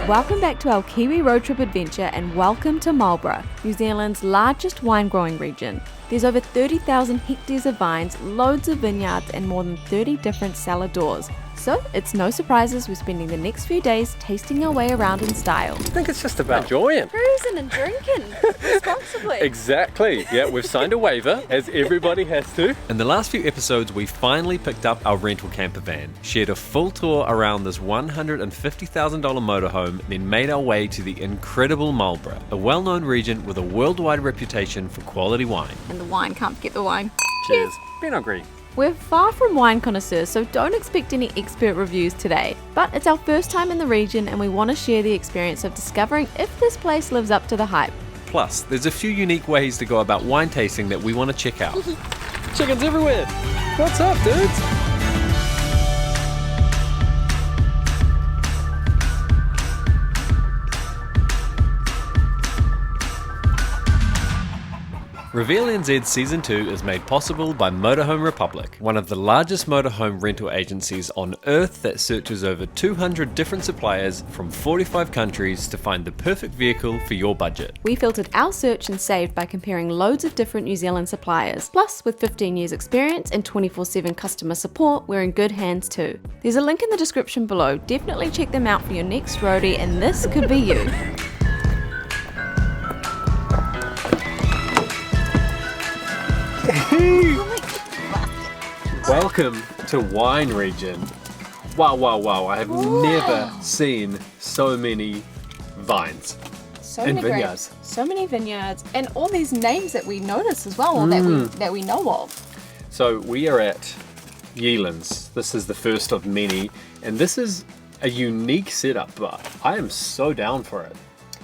Welcome back to our Kiwi road trip adventure and welcome to Marlborough, New Zealand's largest wine growing region. There's over 30,000 hectares of vines, loads of vineyards and more than 30 different cellar doors. So it's no surprises we're spending the next few days tasting our way around in style. I think it's just about enjoying. Cruising and drinking responsibly. Exactly. Yeah, we've signed a waiver, as everybody has to. In the last few episodes, we finally picked up our rental camper van, shared a full tour around this $150,000 motorhome, then made our way to the incredible Marlborough, a well-known region with a worldwide reputation for quality wine. And the wine can't forget the wine. Cheers. Pinot Gris. We're far from wine connoisseurs, so don't expect any expert reviews today. But it's our first time in the region and we want to share the experience of discovering if this place lives up to the hype. Plus, there's a few unique ways to go about wine tasting that we want to check out. Chickens everywhere! What's up, dudes? Reveal NZ Season 2 is made possible by Motorhome Republic, one of the largest motorhome rental agencies on earth that searches over 200 different suppliers from 45 countries to find the perfect vehicle for your budget. We filtered our search and saved by comparing loads of different New Zealand suppliers. Plus, with 15 years experience and 24/7 customer support, we're in good hands too. There's a link in the description below. Definitely check them out for your next roadie and this could be you. Welcome to Wine Region. Wow. I have never seen so many vines and vineyards. So many vineyards and all these names that we notice as well, or that we know of. So we are at Yealands. This is the first of many, and this is a unique setup, but I am so down for it.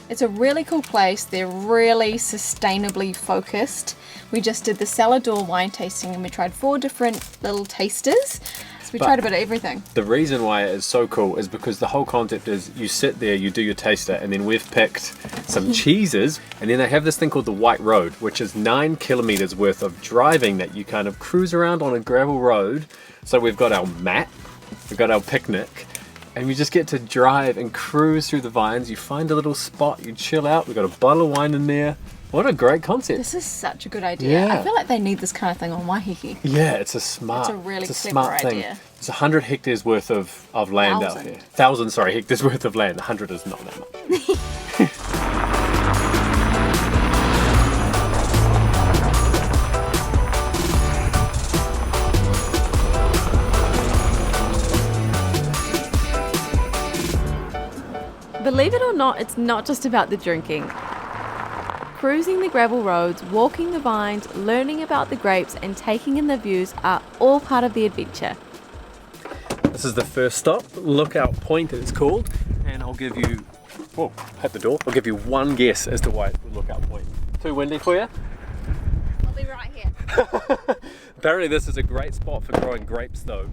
It's a really cool place. They're really sustainably focused. We just did the cellar door wine tasting and we tried 4 different little tasters. So we tried a bit of everything. The reason why it is so cool is because the whole concept is you sit there, you do your taster, and then we've picked some cheeses, and then they have this thing called the White Road, which is 9 kilometers worth of driving that you kind of cruise around on a gravel road. So we've got our mat, we've got our picnic, and we just get to drive and cruise through the vines. You find a little spot, you chill out, we've got a bottle of wine in there. What a great concept. This is such a good idea. Yeah. I feel like they need this kind of thing on Waiheke. Yeah, it's a really smart clever thing. idea. It's 100 hectares worth of land out here. 1,000, hectares worth of land. 100 is not that much. Believe it or not, it's not just about the drinking. Cruising the gravel roads, walking the vines, learning about the grapes and taking in the views are all part of the adventure. This is the first stop, Lookout Point it's called, and I'll give you, hit the door, I'll give you one guess as to why it's the Lookout Point. Too windy for you? I'll be right here. Apparently this is a great spot for growing grapes though.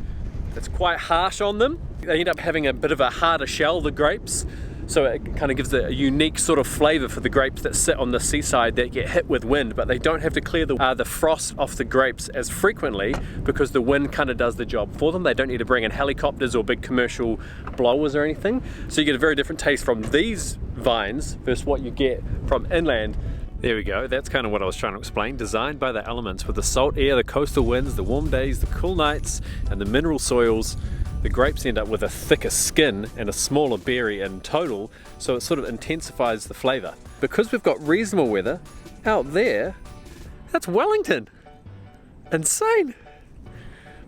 It's quite harsh on them. They end up having a bit of a harder shell, the grapes. So it kind of gives a unique sort of flavour for the grapes that sit on the seaside that get hit with wind, but they don't have to clear the frost off the grapes as frequently because the wind kind of does the job for them. They don't need to bring in helicopters or big commercial blowers or anything. So you get a very different taste from these vines versus what you get from inland. There we go, that's kind of what I was trying to explain. Designed by the elements with the salt air, the coastal winds, the warm days, the cool nights, and the mineral soils. The grapes end up with a thicker skin and a smaller berry in total, so it sort of intensifies the flavour. Because we've got reasonable weather, out there, that's Wellington. Insane.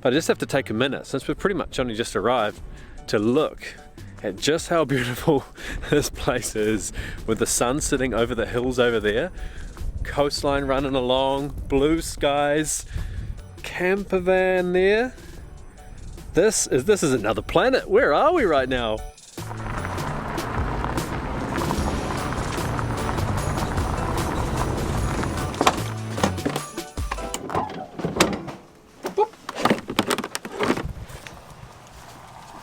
But I just have to take a minute, since we've pretty much only just arrived, to look at just how beautiful this place is, with the sun sitting over the hills over there, coastline running along, blue skies, camper van there. This is another planet. Where are we right now?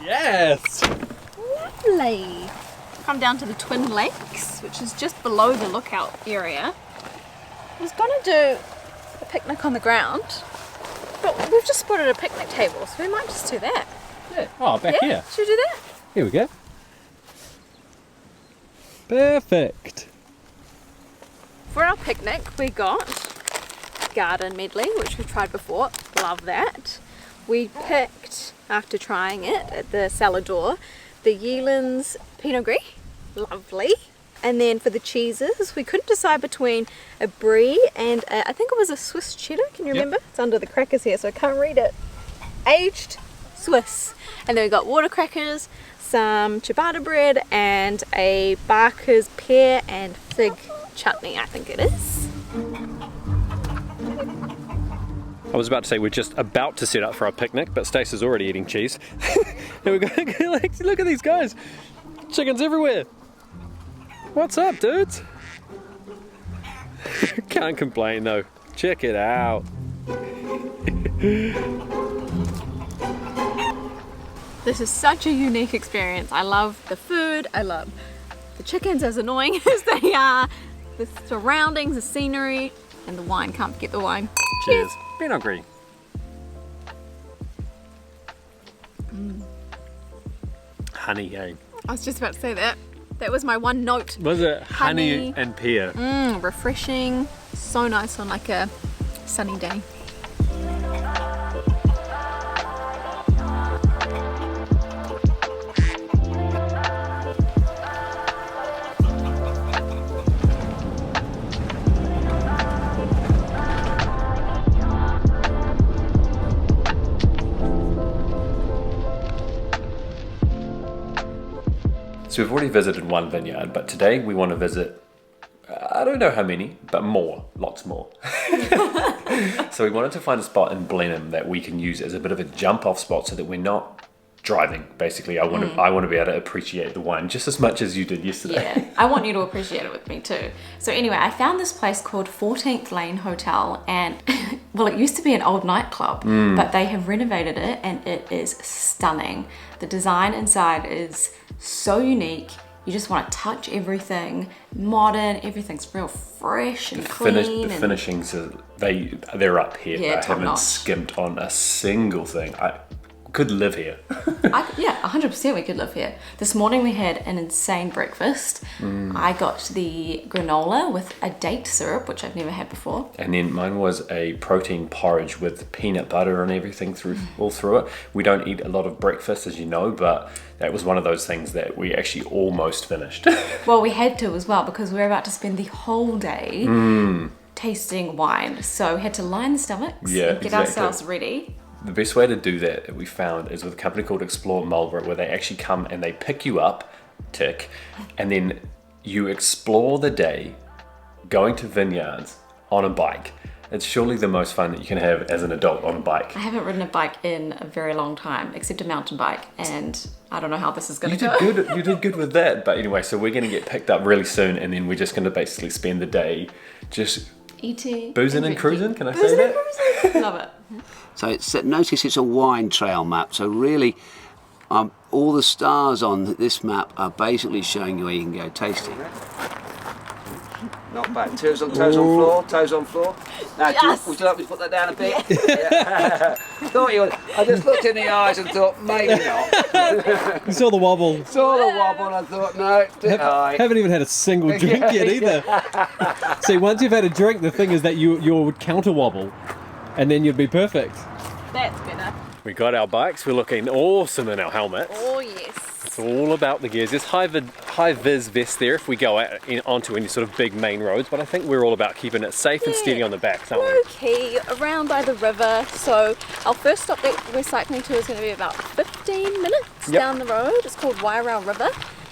Yes! Lovely. Come down to the Twin Lakes, which is just below the lookout area. I was going to do a picnic on the ground, but we've just spotted a picnic table, so we might just do that. Yeah. Oh, back here. Should we do that? Here we go. Perfect. For our picnic, we got garden medley, which we've tried before. Love that. We picked, after trying it at the cellar door, the Yealands Pinot Gris. Lovely. And then for the cheeses, we couldn't decide between a brie and I think it was a Swiss cheddar. Can you remember? It's under the crackers here, so I can't read it. Aged Swiss. And then we got water crackers, some ciabatta bread, and a Barker's pear and fig chutney, I think it is. I was about to say we're just about to set up for our picnic, but Stacey's already eating cheese. Here we go. Look at these guys. Chickens everywhere. What's up, dudes? Can't complain though. Check it out. This is such a unique experience. I love the food. I love the chickens, as annoying as they are. The surroundings, the scenery, and the wine. Can't forget the wine. Cheers. Pinot Gris. Honey, eh? I was just about to say that. That was my one note. Was it honey and pear? Refreshing. So nice on like a sunny day. So we've already visited one vineyard, but today we want to visit, I don't know how many, but more, lots more. So we wanted to find a spot in Blenheim that we can use as a bit of a jump off spot so that we're not driving. Basically, I want to be able to appreciate the wine just as much as you did yesterday. Yeah, I want you to appreciate it with me too. So anyway, I found this place called 14th Lane Hotel, and well, it used to be an old nightclub, but they have renovated it and it is stunning. The design inside is so unique. You just want to touch everything, modern, everything's real fresh and clean. The finishings, they're up here. Yeah, I haven't top-notch. skimped on a single thing. I could live here. Yeah, 100% we could live here. This morning we had an insane breakfast. I got the granola with a date syrup, which I've never had before. And then mine was a protein porridge with peanut butter and everything all through it. We don't eat a lot of breakfast, as you know, but that was one of those things that we actually almost finished. Well, we had to as well because we were about to spend the whole day tasting wine. So we had to line the stomachs and get ourselves ready. The best way to do that we found is with a company called Explore Marlborough, where they actually come and they pick you up, and then you explore the day going to vineyards on a bike. It's surely the most fun that you can have as an adult on a bike. I haven't ridden a bike in a very long time, except a mountain bike, and I don't know how this is going to go. You did good with that. But anyway, so we're going to get picked up really soon, and then we're just going to basically spend the day just eating, boozing and cruising. Can I say that? Love it. So notice it's a wine trail map. So really, all the stars on this map are basically showing you where you can go tasting. Not bad. Toes on floor. Toes on floor. Now, Yes. would you like me to put that down a bit? Yeah. Thought you would. I just looked in the eyes and thought maybe not. You saw the wobble. Saw the wobble and I thought no, bit high. Haven't even had a single drink yet either. See, once you've had a drink, the thing is that you would counter wobble, and then you'd be perfect. That's better. We got our bikes. We're looking awesome in our helmets. Oh, yes. It's all about the gears. There's high-vis vests there if we go out onto any sort of big main roads, but I think we're all about keeping it safe and steady on the backs, aren't we? Okay, around by the river. So our first stop that we're cycling to is going to be about 15 minutes down the road. It's called Wairau River.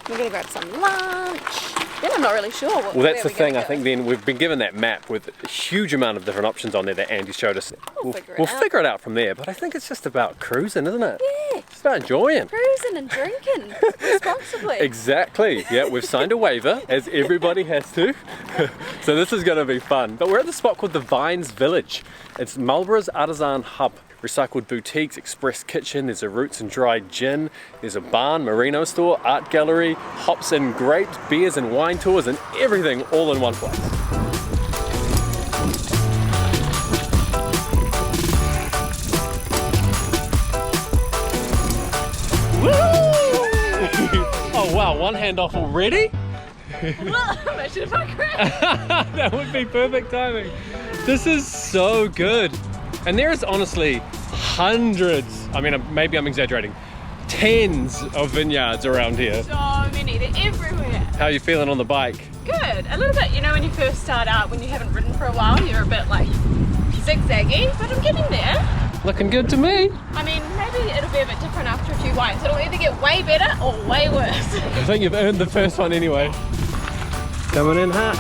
We're going to grab some lunch. Then I'm not really sure. Well, that's the thing. I think then we've been given that map with a huge amount of different options on there that Andy showed us. We'll figure it out from there. But I think it's just about cruising, isn't it? Yeah. Just about enjoying. Cruising and drinking responsibly. Exactly. Yeah, we've signed a waiver, as everybody has to. So this is going to be fun. But we're at the spot called the Vines Village. It's Marlborough's artisan hub. Recycled boutiques, express kitchen, there's a roots and dried gin, there's a barn, merino store, art gallery, hops and grapes, beers and wine tours, and everything all in one place. Woo! Oh wow, one hand off already? Imagine if I crashed. That would be perfect timing. This is so good. And there is honestly hundreds, I mean, maybe I'm exaggerating, tens of vineyards around here. So many, they're everywhere. How are you feeling on the bike? Good, a little bit, you know, when you first start out, when you haven't ridden for a while, you're a bit like zigzaggy, but I'm getting there. Looking good to me. I mean, maybe it'll be a bit different after a few wines. It'll either get way better or way worse. I think you've earned the first one anyway. Coming in hot.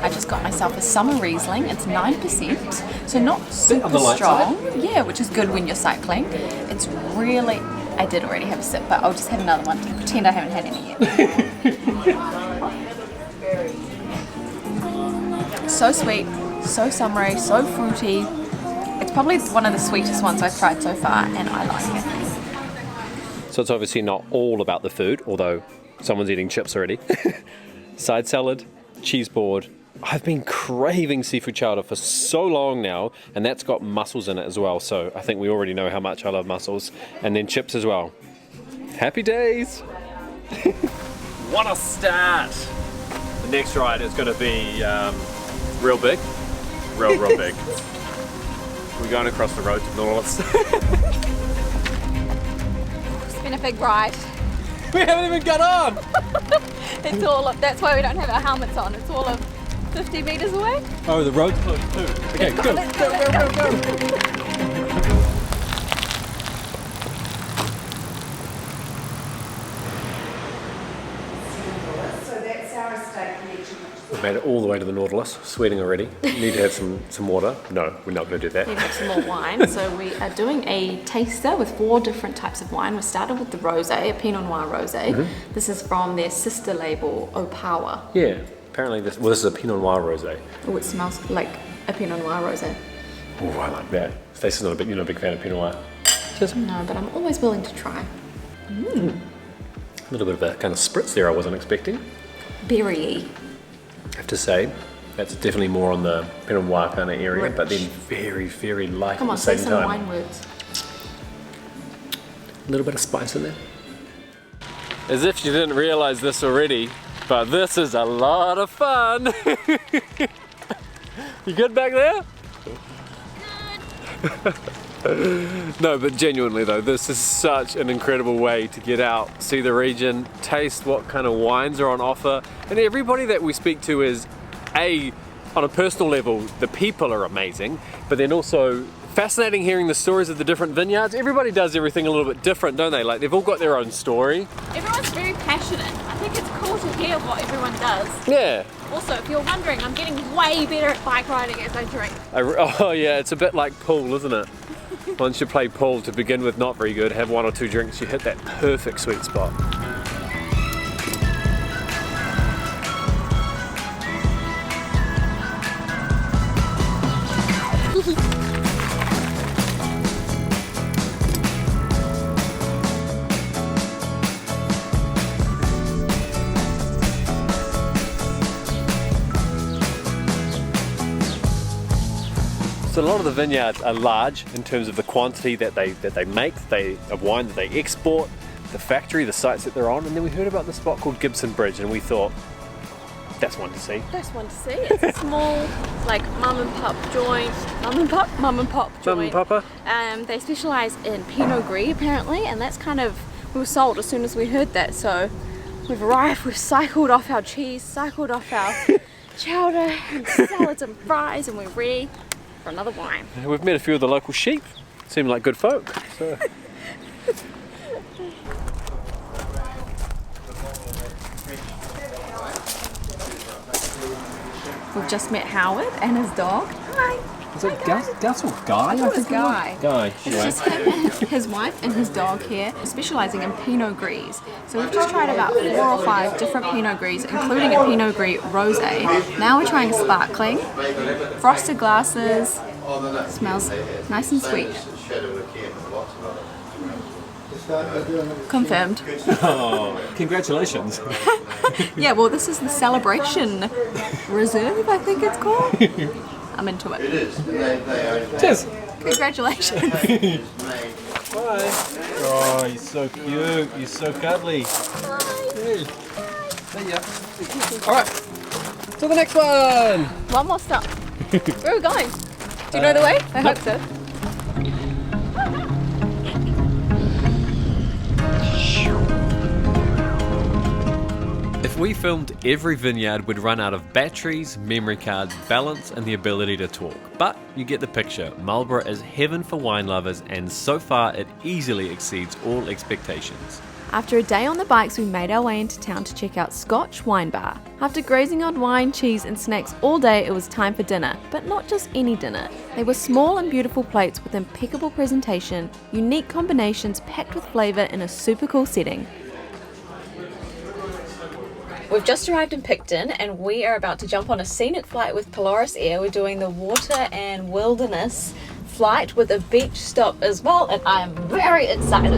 I just got myself a summer Riesling. It's 9%, so not super on the light strong. Yeah, which is good when you're cycling. It's really, I did already have a sip, but I'll just have another one to pretend I haven't had any yet. So sweet, so summery, so fruity. It's probably one of the sweetest ones I've tried so far, and I like it. So it's obviously not all about the food, although someone's eating chips already. Side salad, cheese board. I've been craving seafood chowder for so long now, and that's got mussels in it as well, so I think we already know how much I love mussels. And then chips as well. Happy days! What a start! The next ride is going to be real big. Real big. We're going across the road to Nautilus. It's been a big ride. We haven't even got on! It's all of, that's why we don't have our helmets on. It's all of 50 meters away. Oh, the road's closed too. Okay, go. We've made it all the way to the Nautilus, sweating already. Need to have some water. No, we're not going to do that. We have some more wine. So we are doing a taster with 4 different types of wine. We started with the rosé, a Pinot Noir rosé. This is from their sister label, Opawa. Yeah, apparently this is a Pinot Noir rosé. Oh, it smells like a Pinot Noir rosé. Oh, I like that. Stacey's not a big fan of Pinot Noir. Just No, but I'm always willing to try. a little bit of a kind of spritz there I wasn't expecting. Berry-y. I have to say, that's definitely more on the Pinot Noir kind of area, but then Rich. very, very light Come at on, the say same some time. wine words. A little bit of spice in there. As if you didn't realise this already, but this is a lot of fun. You good back there? No, but genuinely though, this is such an incredible way to get out, see the region, taste what kind of wines are on offer, and everybody that we speak to is, on a personal level, the people are amazing, but then also fascinating hearing the stories of the different vineyards. Everybody does everything a little bit different, don't they? Like they've all got their own story. Everyone's very passionate. I think it's cool to hear what everyone does. Yeah. Also, if you're wondering, I'm getting way better at bike riding as I drink. Oh yeah, it's a bit like pool, isn't it? Once you play pool to begin with, not very good, have 1 or 2 drinks, you hit that perfect sweet spot. So a lot of the vineyards are large in terms of the quantity that they make, of wine that they export, the factory, the sites that they're on, and then we heard about this spot called Gibson Bridge, and we thought, that's one to see. That's one to see. It's a small, like mum and pop joint. Mum and pop joint. Mum and papa? They specialise in Pinot Gris apparently, and that's kind of, we were sold as soon as we heard that. So we've arrived, we've cycled off our cheese, cycled off our chowder and salads and fries, and we're ready for another wine. We've met a few of the local sheep. Seem like good folk. So. We've just met Howard and his dog. Hi. Is it Gus or Guy? I thought it was Guy. Guy. It's Anyway. just him and his wife and his dog here, specialising in Pinot Gris. So we've just tried about 4 or 5 different Pinot Gris, including a Pinot Gris rosé. Now we're trying a sparkling, frosted glasses. Smells nice and sweet. Confirmed. Oh, congratulations. Yeah, well, this is the Celebration Reserve, I think it's called. I'm into it. Cheers. Congratulations. Bye. Oh, you're so cute. You're so cuddly. Hey. See ya. All right. To the next one. One more stop. Where are we going? Do you know the way? I hope so. If we filmed every vineyard, we'd run out of batteries, memory cards, balance, and the ability to talk. But you get the picture. Marlborough is heaven for wine lovers, and so far it easily exceeds all expectations. After a day on the bikes, we made our way into town to check out Scotch Wine Bar. After grazing on wine, cheese, and snacks all day, it was time for dinner. But not just any dinner. They were small and beautiful plates with impeccable presentation, unique combinations packed with flavour in a super cool setting. We've just arrived in Picton and we are about to jump on a scenic flight with Polaris Air. We're doing the water and wilderness flight with a beach stop as well, and I am very excited.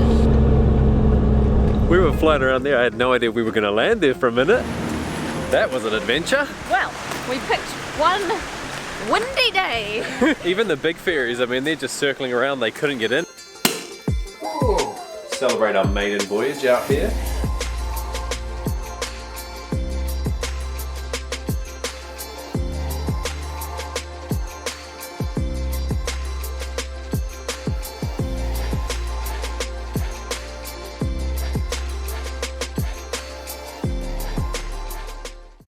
We were flying around there. I had no idea we were going to land there for a minute. That was an adventure. Well, we picked one windy day. Even the big ferries, I mean, they're just circling around. They couldn't get in. Whoa. Celebrate our maiden voyage out here.